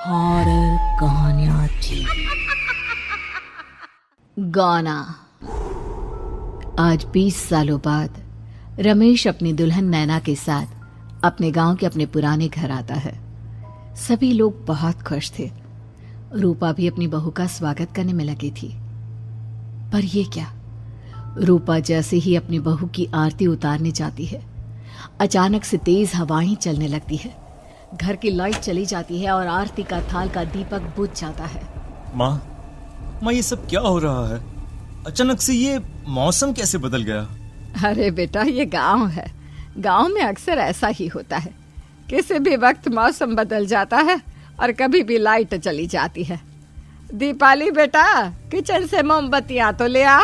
Horror कहानियाँ थी। गाना। आज 20 सालों बाद रमेश अपनी दुल्हन नैना के साथ अपने गांव के अपने पुराने घर आता है। सभी लोग बहुत खुश थे। रूपा भी अपनी बहू का स्वागत करने में लगी थी। पर ये क्या, रूपा जैसे ही अपनी बहू की आरती उतारने जाती है, अचानक से तेज हवाएं चलने लगती है। घर की लाइट चली जाती है और आरती का थाल का दीपक बुझ जाता है। माँ, ये सब क्या हो रहा है? अचानक से ये मौसम कैसे बदल गया? अरे बेटा, ये गांव है। गांव में अक्सर ऐसा ही होता है। किसी भी वक्त मौसम बदल जाता है और कभी भी लाइट चली जाती है। दीपाली बेटा, किचन से मोमबत्तियां तो ले आ।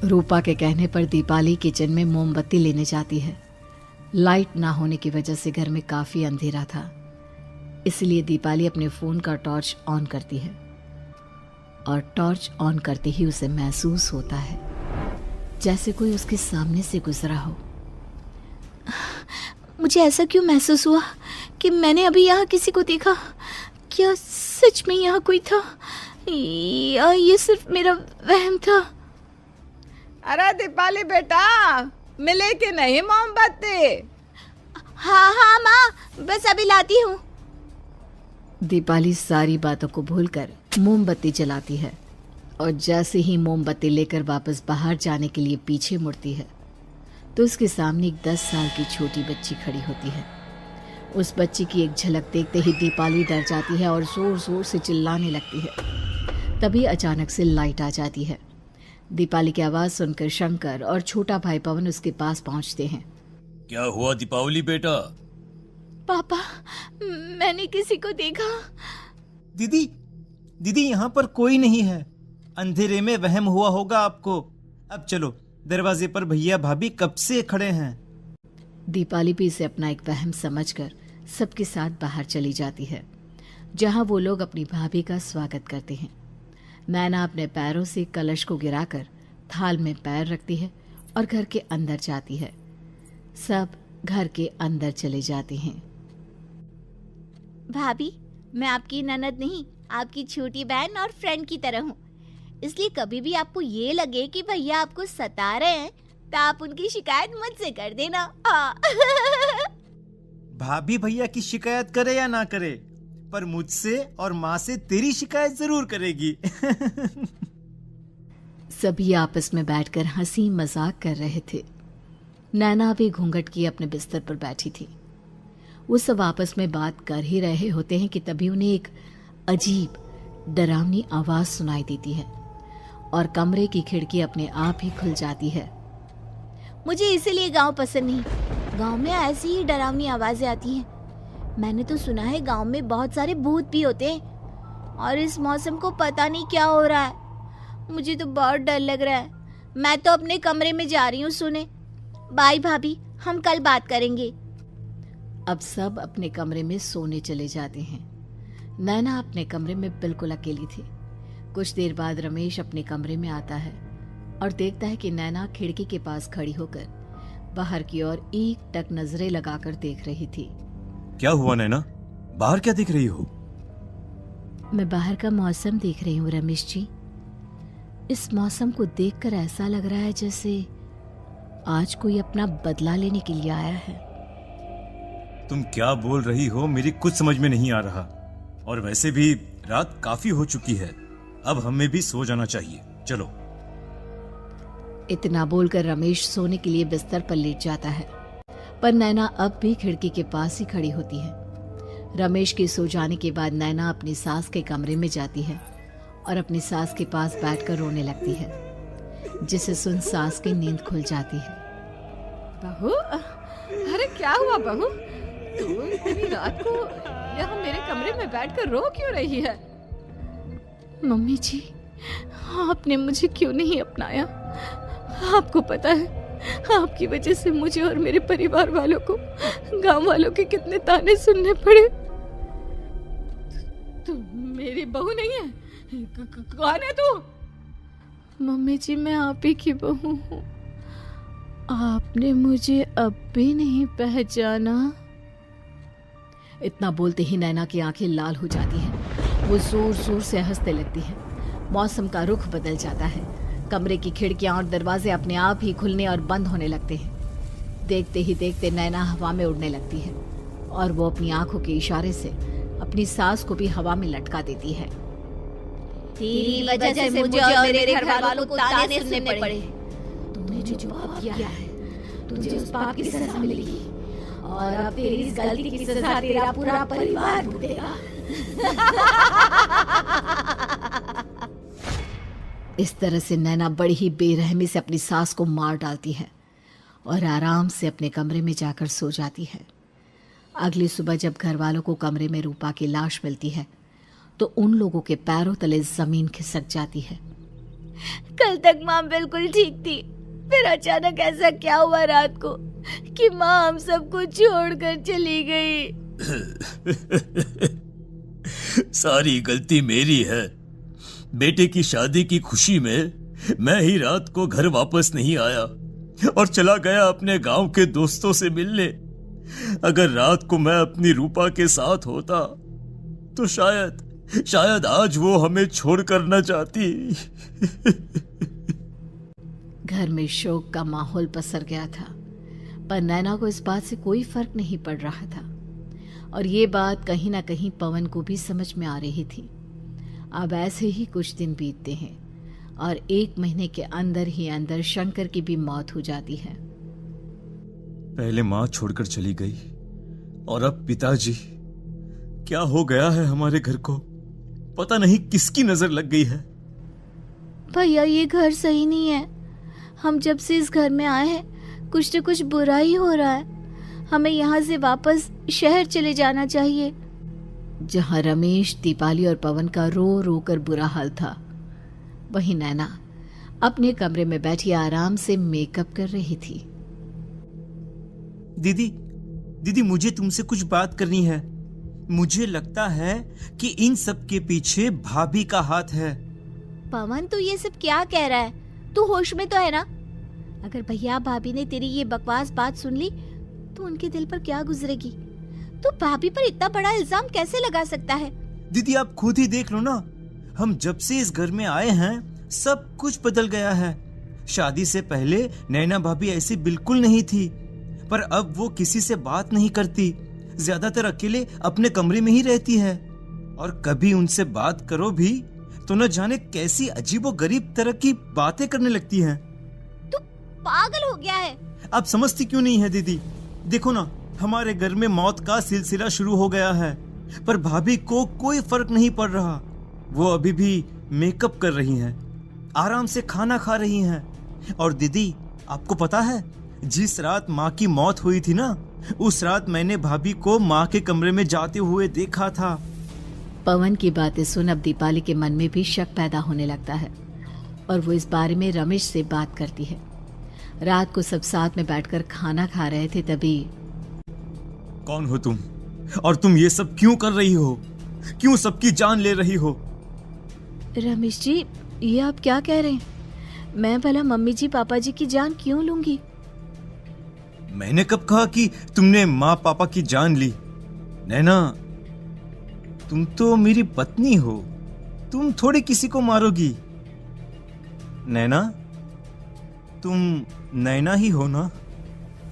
रूपा के कहने पर दीपाली किचन में मोमबत्ती लेने जाती है। लाइट ना होने की वजह से घर में काफी अंधेरा था, इसलिए दीपाली अपने फोन का टॉर्च ऑन करती है और टॉर्च ऑन करते ही उसे महसूस होता है जैसे कोई उसके सामने से गुजरा हो। मुझे ऐसा क्यों महसूस हुआ कि मैंने अभी यहाँ किसी को देखा? क्या सच में यहाँ कोई था या ये सिर्फ मेरा वहम था? अरे दीपाली बेटा, मिले कि नहीं मोमबत्ती? हाँ माँ, बस अभी लाती हूँ। दीपाली सारी बातों को भूलकर मोमबत्ती जलाती है और जैसे ही मोमबत्ती लेकर वापस बाहर जाने के लिए पीछे मुड़ती है तो उसके सामने एक 10 साल की छोटी बच्ची खड़ी होती है। उस बच्ची की एक झलक देखते ही दीपाली डर जाती है और जोर जोर से चिल्लाने लगती है। तभी अचानक से लाइट आ जाती है। दीपाली की आवाज सुनकर शंकर और छोटा भाई पवन उसके पास पहुंचते हैं। क्या हुआ दीपावली बेटा? पापा, मैंने किसी को देखा। दीदी यहाँ पर कोई नहीं है। अंधेरे में वहम हुआ होगा आपको। अब चलो, दरवाजे पर भैया भाभी कब से खड़े हैं। दीपाली भी इसे अपना एक वहम समझकर सबके साथ बाहर चली जाती है, जहां वो लोग अपनी भाभी का स्वागत करते हैं। नैना अपने पैरों से कलश को गिराकर थाल में पैर रखती है और घर के अंदर जाती है। सब घर के अंदर चले जाते हैं। भाभी, मैं आपकी ननद नहीं, आपकी छोटी बहन और फ्रेंड की तरह हूँ। इसलिए कभी भी आपको ये लगे कि भैया आपको सता रहे हैं तो आप उनकी शिकायत मुझसे कर देना। भाभी भैया की शिकायत करे या ना करे, पर मुझसे और माँ से तेरी शिकायत जरूर करेगी। सभी आपस में बैठकर हंसी मजाक कर रहे थे। नैना भी घूंघट किए अपने बिस्तर पर बैठी थी। वो सब आपस में बात कर ही रहे होते हैं कि तभी उन्हें एक अजीब डरावनी आवाज सुनाई देती है और कमरे की खिड़की अपने आप ही खुल जाती है। मुझे इसीलिए गांव पसंद नहीं। गांव में ऐसी ही डरावनी आवाजें आती हैं। मैंने तो सुना है गांव में बहुत सारे भूत भी होते हैं और इस मौसम को पता नहीं क्या हो रहा है। मुझे तो बहुत डर लग रहा है। मैं तो अपने कमरे में जा रही हूँ सोने। बाय भाभी, हम कल बात करेंगे। अब सब अपने कमरे में सोने चले जाते हैं। नैना अपने कमरे में बिल्कुल अकेली थी। कुछ देर बाद रमेश अपने कमरे में आता है और देखता है कि नैना खिड़की के पास खड़ी होकर बाहर की ओर एक टक नजरें लगाकर देख रही थी। क्या हुआ नैना? बाहर क्या देख रही हो? मैं बाहर का मौसम देख रही हूँ रमेश जी। इस मौसम को देखकर ऐसा लग रहा है जैसे आज कोई अपना बदला लेने के लिए आया है। तुम क्या बोल रही हो? मेरी कुछ समझ में नहीं आ रहा। और वैसे भी रात काफी हो चुकी है, अब हमें भी सो जाना चाहिए। चलो। इतना बोलकर रमेश सोने के लिए बिस्तर पर लेट जाता है, पर नैना अब भी खिड़की के पास ही खड़ी होती है। रमेश के सो जाने के बाद नैना अपनी सास के कमरे में जाती है और अपनी सास के पास बैठकर रोने लगती है, जिसे सुन सास की नींद खुल जाती है। बहू, अरे क्या हुआ बहू? तू इतनी रात को यहाँ मेरे कमरे में बैठकर रो क्यों रही है? मम्मी जी, आपने मुझे क्यों नहीं अपनाया? आपको पता है, आपकी वजह से मुझे और मेरे परिवार वालों को गांव वालों के कितने ताने सुनने पड़े। तू मेरी बहू नहीं है? कौन है तू? मम्मी जी, मैं आप ही की बहू हूँ। आपने मुझे अब भी नहीं पहचाना? इतना बोलते ही नैना की आंखें लाल हो जाती हैं। वो जोर जोर से हंसने लगती है। मौसम का रुख बदल जाता है। कमरे की खिड़कियां और दरवाजे अपने आप ही खुलने और बंद होने लगते हैं। देखते ही देखते नैना हवा में उड़ने लगती है और वो अपनी आंखों के इशारे से अपनी सांस को भी हवा में लटका देती है। तेरी वजह से मुझे और मेरे घर वालों को ताने सुनने पड़े। तूने जो पाप किया है, तुझे उस पाप की सजा मिलेगी और अब तेरी इस गलती की सजा तेरा पूरा परिवार भुगतेगा। इस तरह से नैना बड़ी ही बेरहमी से अपनी सास को मार डालती है और आराम से अपने कमरे में जाकर सो जाती है। अगली सुबह जब घर वालों को कमरे में रूपा की लाश मिलती है तो उन लोगों के पैरों तले जमीन खिसक जाती है। कल तक माँ बिल्कुल ठीक थी, फिर अचानक ऐसा क्या हुआ रात को कि माँ हम सबको छोड़कर चली गई। सारी गलती मेरी है। बेटे की शादी की खुशी में मैं ही रात को घर वापस नहीं आया और चला गया अपने गांव के दोस्तों से मिलने। अगर रात को मैं अपनी रूपा के साथ होता तो शायद आज वो हमें छोड़कर न जाती। घर में शोक का माहौल पसर गया था, पर नैना को इस बात से कोई फर्क नहीं पड़ रहा था और ये बात कहीं ना कहीं पवन को भी समझ में आ रही थी। अब ऐसे ही कुछ दिन बीतते हैं और 1 महीने के अंदर ही अंदर शंकर की भी मौत हो जाती है। पहले माँ छोड़कर चली गई और अब पिताजी। क्या हो गया है हमारे घर को? पता नहीं किसकी नजर लग गई है। भैया ये घर सही नहीं है। हम जब से इस घर में आए हैं कुछ न कुछ बुरा ही हो रहा है। हमें यहाँ से वापस शहर चले जाना चाहिए। जहाँ रमेश, दीपाली और पवन का रो रो कर बुरा हाल था, वहीं नैना अपने कमरे में बैठी आराम से मेकअप कर रही थी। दीदी मुझे तुमसे कुछ बात करनी है। मुझे लगता है कि इन सब के पीछे भाभी का हाथ है। पवन तू ये सब क्या कह रहा है? तू होश में तो है ना? अगर भैया भाभी ने तेरी ये बकवास बात सुन ली तो उनके दिल पर क्या गुजरेगी? तू भाभी पर इतना बड़ा इल्जाम कैसे लगा सकता है? दीदी आप खुद ही देख लो ना। हम जब से इस घर में आए हैं सब कुछ बदल गया है। शादी से पहले नैना भाभी ऐसी बिल्कुल नहीं थी, पर अब वो किसी से बात नहीं करती। ज्यादातर अकेले अपने कमरे में ही रहती है और कभी उनसे बात करो भी तो न जाने कैसी अजीबोगरीब तरह की बातें करने लगती हैं। तू पागल हो गया है। आप समझती क्यों नहीं है दीदी? देखो ना, हमारे घर में मौत का सिलसिला शुरू हो गया है, पर भाभी को कोई फर्क नहीं पड़ रहा। वो अभी भी मेकअप कर रही हैं, आराम से खाना खा रही हैं। और दीदी आपको पता है, जिस रात माँ की मौत हुई थी ना, उस रात मैंने भाभी को माँ के कमरे में जाते हुए देखा था। पवन की बातें सुन अब दीपाली के मन में भी शक पैदा होने लगता है और वो इस बारे में रमेश से बात करती है। रात को सब साथ में बैठकर खाना खा रहे थे, तभी कौन हो तुम और तुम ये सब क्यों कर रही हो? क्यों सबकी जान ले रही हो? रमेश जी, ये आप क्या कह रहे हैं? मैं भला मम्मी जी पापा जी की जान क्यों लूंगी? मैंने कब कहा कि तुमने माँ पापा की जान ली? नैना, तुम तो मेरी पत्नी हो, तुम थोड़ी किसी को मारोगी। नैना, तुम नैना ही हो ना?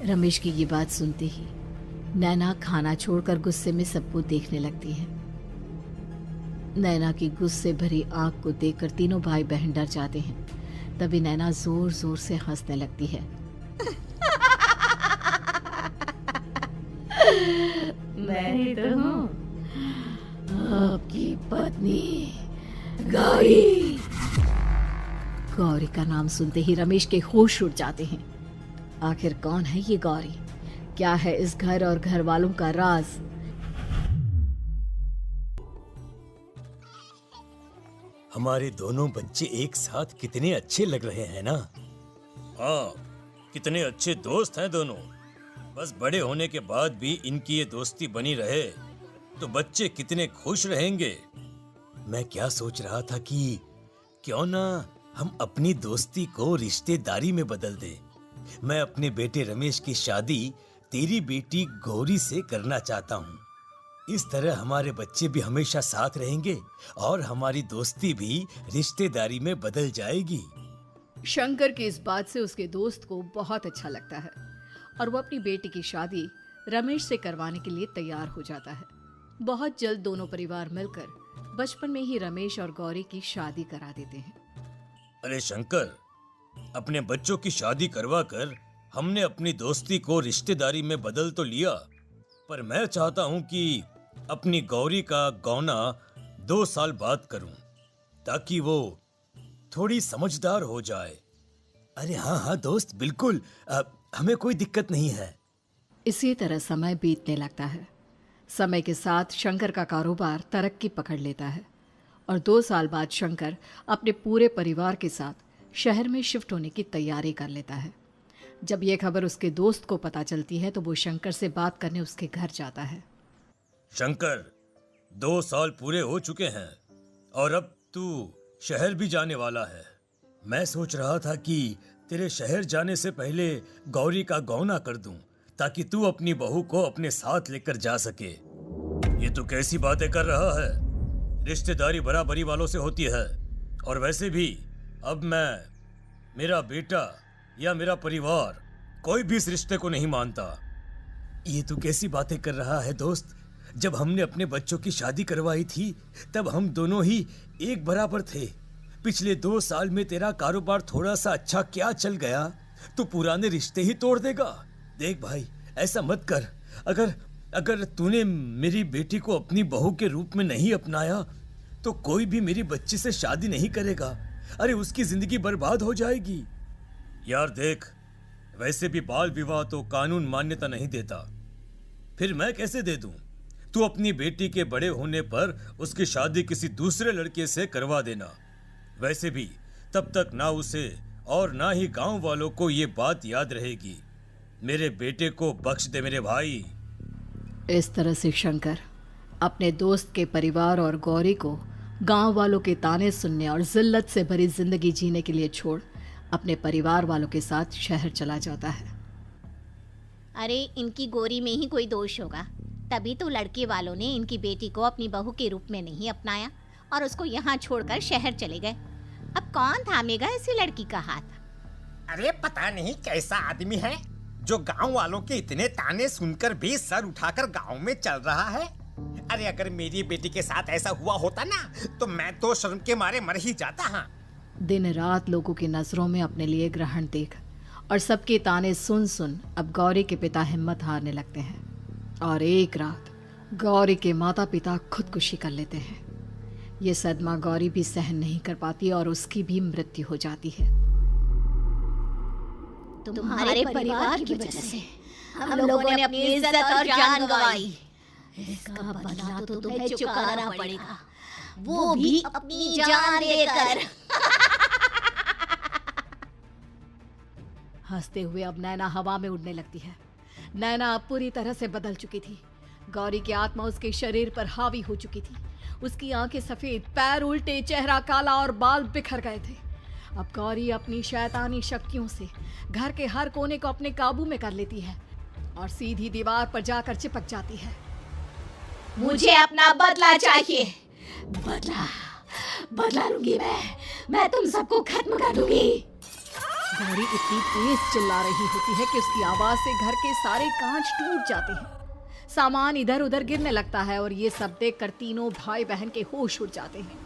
रमेश की ये बात सुनते ही नैना खाना छोड़कर गुस्से में सबको देखने लगती है। नैना की गुस्से भरी आंख को देखकर तीनों भाई बहन डर जाते हैं। तभी नैना जोर जोर से हंसने लगती है। मैं तो हूँ आपकी पत्नी गौरी। गौरी का नाम सुनते ही रमेश के होश उड़ जाते हैं। आखिर कौन है ये गौरी? क्या है इस घर और घर वालों का राज? हमारे दोनों बच्चे एक साथ कितने अच्छे लग रहे हैं ना? हाँ, कितने अच्छे दोस्त हैं दोनों। बस बड़े होने के बाद भी इनकी ये दोस्ती बनी रहे तो बच्चे कितने खुश रहेंगे। मैं क्या सोच रहा था कि क्यों ना हम अपनी दोस्ती को रिश्तेदारी में बदल दें। मैं अपने बेटे रमेश की शादी तेरी बेटी गौरी से करना चाहता हूँ। इस तरह हमारे बच्चे भी हमेशा साथ रहेंगे और हमारी दोस्ती भी रिश्तेदारी में बदल जाएगी। शंकर की इस बात से उसके दोस्त को बहुत अच्छा लगता है और वो अपनी बेटी की शादी रमेश से करवाने के लिए तैयार हो जाता है। बहुत जल्द दोनों परिवार मिलकर बचपन में ही रमेश और गौरी की शादी करा देते हैं। अरे शंकर, अपने बच्चों की शादी करवा कर हमने अपनी दोस्ती को रिश्तेदारी में बदल तो लिया, पर मैं चाहता हूं कि अपनी गौरी का गौना 2 साल बाद करूं, ताकि वो थोड़ी समझदार हो जाए। अरे हाँ दोस्त, बिल्कुल, हमें कोई दिक्कत नहीं है। इसी तरह समय बीतने लगता है। समय के साथ शंकर का कारोबार तरक्की पकड़ लेता है और 2 साल बाद शंकर अपने पूरे परिवार के साथ शहर में शिफ्ट होने की तैयारी कर लेता है। जब यह खबर उसके दोस्त को पता चलती है तो वो शंकर से बात करने उसके घर जाता है। शंकर, 2 साल पूरे हो चुके हैं और अब तू शहर भी जाने वाला है। मैं सोच रहा था कि तेरे शहर जाने से पहले गौरी का गौना कर दूं, ताकि तू अपनी बहू को अपने साथ लेकर जा सके। ये तू कैसी बातें कर रहा है? रिश्तेदारी बराबरी वालों से होती है, और वैसे भी अब मेरा बेटा या मेरा परिवार कोई भी इस रिश्ते को नहीं मानता। ये तू कैसी बातें कर रहा है दोस्त? जब हमने अपने बच्चों की शादी करवाई थी तब हम दोनों ही एक बराबर थे। पिछले 2 साल में तेरा कारोबार थोड़ा सा अच्छा क्या चल गया तो पुराने रिश्ते ही तोड़ देगा। देख भाई, ऐसा मत कर। अगर तूने मेरी बेटी को अपनी बहू के रूप में नहीं अपनाया तो कोई भी मेरी बच्ची से शादी नहीं करेगा। अरे उसकी जिंदगी बर्बाद हो जाएगी। यार देख, वैसे भी बाल विवाह तो कानून मान्यता नहीं देता, फिर मैं कैसे दे दूं? तू अपनी बेटी के बड़े होने पर उसकी शादी किसी दूसरे लड़के से करवा देना। वैसे भी तब तक ना उसे और ना ही गांव वालों को ये बात याद रहेगी। मेरे बेटे को बख्श दे मेरे भाई। इस तरह से शंकर अपने दोस्त के परिवार और गौरी को गांव वालों के ताने सुनने और जिल्लत से भरी जिंदगी जीने के लिए छोड़ अपने परिवार वालों के साथ शहर चला जाता है। अरे इनकी गोरी में ही कोई दोष होगा, तभी तो लड़के वालों ने इनकी बेटी को अपनी बहू के रूप में नहीं अपनाया और उसको यहाँ छोड़कर शहर चले गए। अब कौन थामेगा ऐसी लड़की का हाथ? अरे पता नहीं कैसा आदमी है जो गांव वालों के इतने ताने सुनकर भी सर उठाकर गांव में चल रहा है। अरे अगर मेरी बेटी के साथ ऐसा हुआ होता ना तो मैं तो शर्म के मारे मर ही जाता। हाँ, दिन रात लोगों की नजरों में अपने लिए ग्रहण देख और सबके ताने सुन सुन अब गौरी के पिता हिम्मत हारने लगते हैं और एक रात गौरी के माता पिता खुदकुशी कर लेते हैं। ये सदमा गौरी भी सहन नहीं कर पाती और उसकी भी मृत्यु हो जाती है। तुम्हारे परिवार की वजह से हम लोगों ने अपनी इज्जत और जान गंवाई। इसका बदला तो तुम्हें चुकाना पड़ेगा, वो भी अपनी जान देकर। हंसते हुए अब नैना हवा में उड़ने लगती है। नैना अब पूरी तरह से बदल चुकी थी। गौरी की आत्मा उसके शरीर पर हावी हो चुकी थी। उसकी आंखें सफेद, पैर उल्टे, चेहरा काला और बाल बिखर गए थे। अब गौरी अपनी शैतानी शक्तियों से घर के हर कोने को अपने काबू में कर लेती है और सीधी दीवार पर जाकर चिपक जाती है। मुझे अपना बदला चाहिए। बदला लूंगी मैं तुम सबको खत्म कर दूंगी। गौरी इतनी तेज चिल्ला रही होती है कि उसकी आवाज से घर के सारे कांच टूट जाते हैं। सामान इधर उधर गिरने लगता है और ये सब देखकर तीनों भाई बहन के होश उड़ जाते हैं।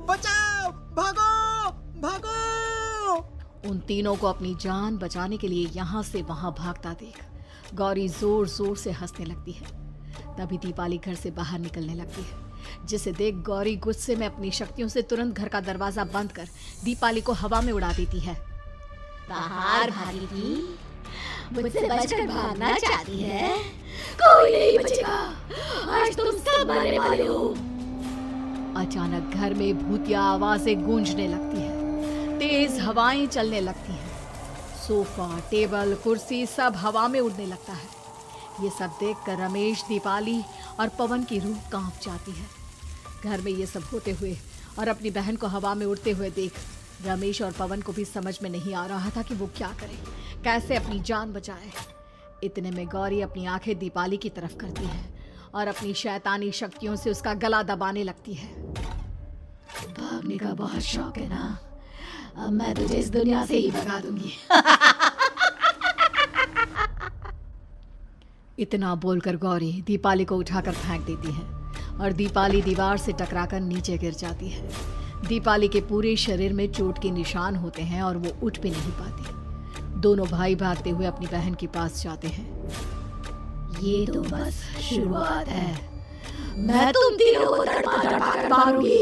बचाओ, भागो भागो। उन तीनों को अपनी जान बचाने के लिए यहाँ से वहां भागता देख गौरी जोर जोर से हंसने लगती है। तभी दीपाली घर से बाहर निकलने लगती है, जिसे देख गौरी गुस्से में अपनी शक्तियों से तुरंत घर का दरवाजा बंद कर दीपाली को हवा में उड़ा देती है। बाहर भागी थी, मुझसे बचकर भागना चाहती है? कोई नहीं बचेगा, आज तुम सब मरने वाले हो। अचानक घर में भूतिया आवाजें गूंजने लगती है, तेज हवाएं चलने लगती हैं। सोफा, टेबल, कुर्सी सब हवा में उड़ने लगता है। ये सब देखकर रमेश, दीपाली और पवन की रूह कांप जाती है। घर में ये सब होते हुए और अपनी बहन को हवा में उड़ते हुए देख रमेश और पवन को भी समझ में नहीं आ रहा था कि वो क्या करे, कैसे अपनी जान बचाए। इतने में गौरी अपनी आंखें दीपाली की तरफ करती है और अपनी शैतानी शक्तियों से उसका गला दबाने लगती है। भागने का बहुत शौक है ना? अब मैं तुझे इस दुनिया से ही भगा दूंगी। इतना बोलकर गौरी दीपाली को उठाकर फेंक देती है और दीपाली दीवार से टकराकर नीचे गिर जाती है। दीपाली के पूरे शरीर में चोट के निशान होते हैं और वो उठ भी नहीं पाती। दोनों भाई भागते हुए अपनी बहन के पास जाते हैं। ये तो बस शुरुआत है, मैं तुम तीनों को तड़पा कर मारूंगी।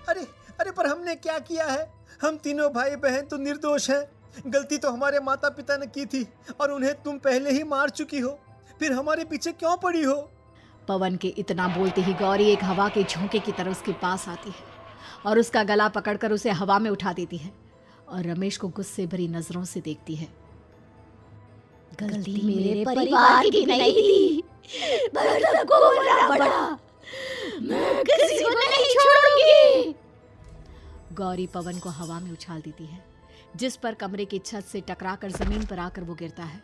अरे अरे, पर हमने क्या किया है? हम तीनों भाई बहन तो निर्दोष हैं। गलती तो हमारे माता पिता ने की थी और उन्हें तुम पहले ही मार चुकी हो, फिर हमारे पीछे क्यों पड़ी हो? पवन के इतना बोलते ही गौरी एक हवा के झोंके की तरह उसके पास आती है और उसका गला पकड़कर उसे हवा में उठा देती है और रमेश को गुस्से भरी नजरों से देखती है। गलती मेरे परिवार की नहीं थी, पर सबको मरना पड़ा। मैं किसी को नहीं छोड़ूंगी। गौरी पवन को हवा में उछाल देती है, जिस पर कमरे की छत से टकराकर जमीन पर आकर वो गिरता है।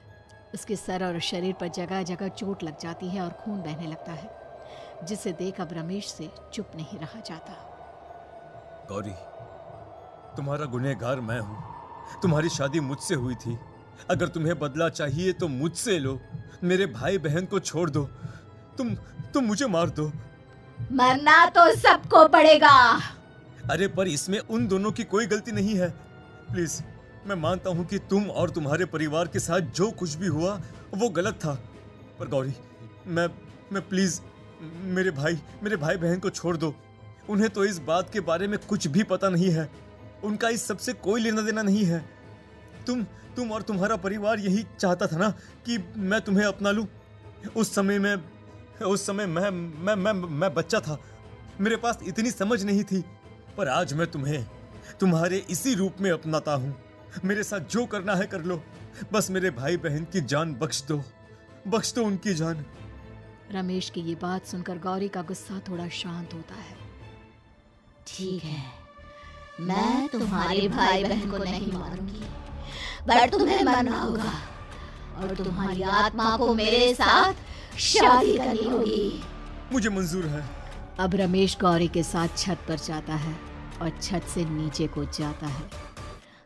उसके सर और शरीर पर जगह जगह चोट लग जाती है और खून बहने लगता है, जिसे देख अब रमेश से चुप नहीं रहा जाता। गौरी, तुम्हारा गुनहगार मैं हूँ। तुम्हारी शादी मुझसे हुई थी। अगर तुम्हें बदला चाहिए तो मुझसे लो। मेरे भाई बहन को छोड़ दो। तुम मुझे मार दो। मरना तो सबको पड़ेगा। अरे पर इसमें उन दोनों की कोई गलती नहीं है। प्लीज, मैं मानता हूँ कि तुम और तुम्हारे परिवार के साथ जो कुछ भी हुआ वो गलत था, पर गौरी, मैं प्लीज मेरे भाई बहन को छोड़ दो। उन्हें तो इस बात के बारे में कुछ भी पता नहीं है। उनका इस सबसे कोई लेना देना नहीं है। तुम और तुम्हारा परिवार यही चाहता था ना कि मैं तुम्हें अपना लूं। उस समय मैं बच्चा था। मेरे पास इतनी समझ नहीं थी, पर आज मैं तुम्हें तुम्हारे इसी रूप में अपनाता हूँ। मेरे साथ जो करना है कर लो, बस मेरे भाई बहन की जान बख्श दो उनकी जान। रमेश की ये बात सुनकर गौरी का गुस्सा थोड़ा शांत होता है। ठीक है, मैं तुम्हारे भाई बहन को नहीं मारूंगी, पर तुम्हें मरना होगा और तुम्हारी आत्मा को मेरे साथ शादी करनी होगी। मुझे मंजूर है। अब रमेश गौरी के साथ छत पर जाता है और छत से नीचे को जाता है।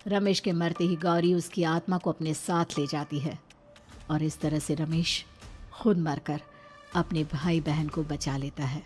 रमेश के मरते ही गौरी उसकी आत्मा को अपने साथ ले जाती है और इस तरह से रमेश खुद मरकर अपने भाई बहन को बचा लेता है।